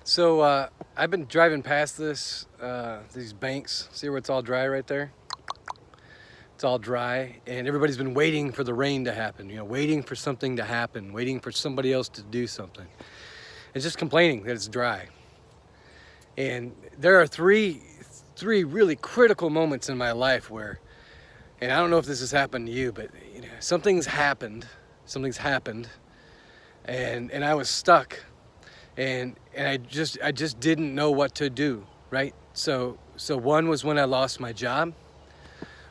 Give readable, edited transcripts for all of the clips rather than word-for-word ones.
I've been driving past these banks. See where it's all dry right there? It's all dry, and everybody's been waiting for the rain to happen, waiting for something to happen, waiting for somebody else to do something. It's just complaining that it's dry. And there are three really critical moments in my life where, and I don't know if this has happened to you, but something's happened, and I was stuck. And I just didn't know what to do, right? So one was when I lost my job,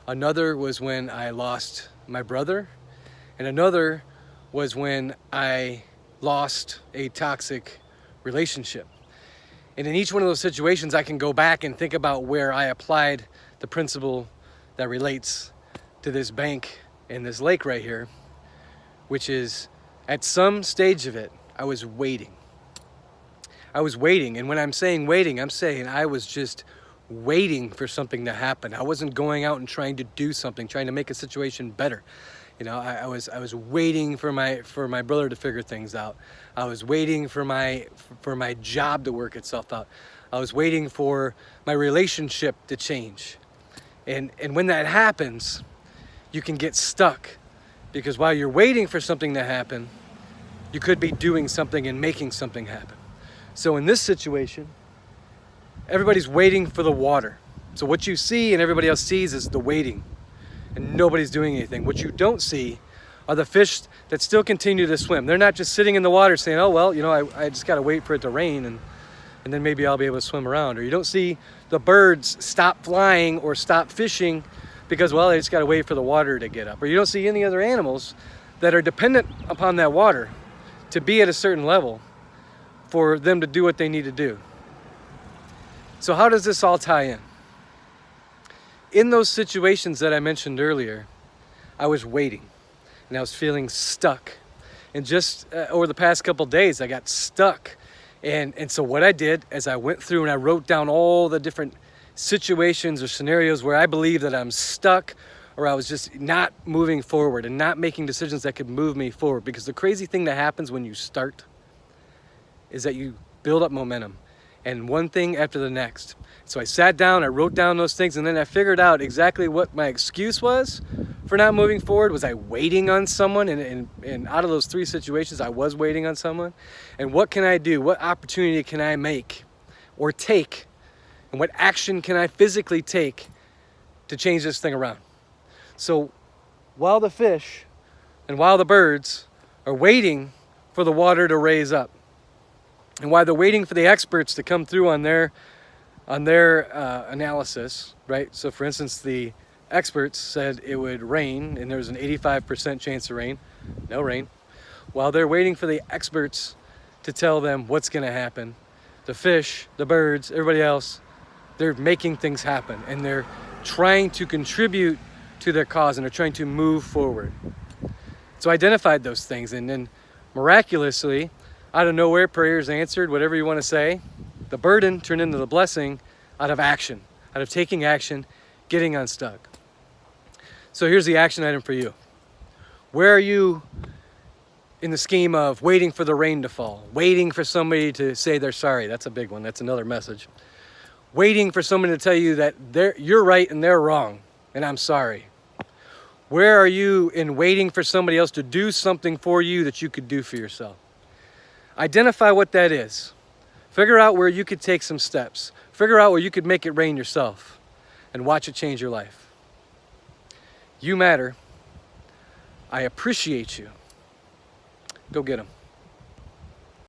another was when I lost my brother, and another was when I lost a toxic relationship. And in each one of those situations, I can go back and think about where I applied the principle that relates to this bank and this lake right here, which is at some stage of it, I was waiting. And when I'm saying waiting, I'm saying I was just waiting for something to happen. I wasn't going out and trying to do something, trying to make a situation better. I was waiting for my brother to figure things out. I was waiting for my job to work itself out. I was waiting for my relationship to change. And when that happens, you can get stuck, because while you're waiting for something to happen, you could be doing something and making something happen. So in this situation, everybody's waiting for the water. So what you see and everybody else sees is the waiting, and nobody's doing anything. What you don't see are the fish that still continue to swim. They're not just sitting in the water saying, oh, well, I just got to wait for it to rain and then maybe I'll be able to swim around. Or you don't see the birds stop flying or stop fishing because, well, they just got to wait for the water to get up. Or you don't see any other animals that are dependent upon that water to be at a certain level for them to do what they need to do. So how does this all tie in? In those situations that I mentioned earlier, I was waiting and I was feeling stuck. And just over the past couple days, I got stuck. And so what I did is I went through and I wrote down all the different situations or scenarios where I believe that I'm stuck, or I was just not moving forward and not making decisions that could move me forward. Because the crazy thing that happens when you start is that you build up momentum, and one thing after the next. So I sat down, I wrote down those things, and then I figured out exactly what my excuse was for not moving forward. Was I waiting on someone? And out of those three situations, I was waiting on someone. And what can I do? What opportunity can I make or take? And what action can I physically take to change this thing around? So while the fish and while the birds are waiting for the water to raise up, and while they're waiting for the experts to come through on their analysis, right? So for instance, the experts said it would rain and there was an 85% chance of rain. No rain. While they're waiting for the experts to tell them what's going to happen, the fish, the birds, everybody else, they're making things happen, and they're trying to contribute to their cause, and they're trying to move forward. So I identified those things, and then miraculously, out of nowhere, prayers answered, whatever you want to say. The burden turned into the blessing out of action, out of taking action, getting unstuck. So here's the action item for you. Where are you in the scheme of waiting for the rain to fall? Waiting for somebody to say they're sorry. That's a big one. That's another message. Waiting for someone to tell you that you're right and they're wrong, and I'm sorry. Where are you in waiting for somebody else to do something for you that you could do for yourself? Identify what that is. Figure out where you could take some steps. Figure out where you could make it rain yourself, and watch it change your life. You matter. I appreciate you. Go get them.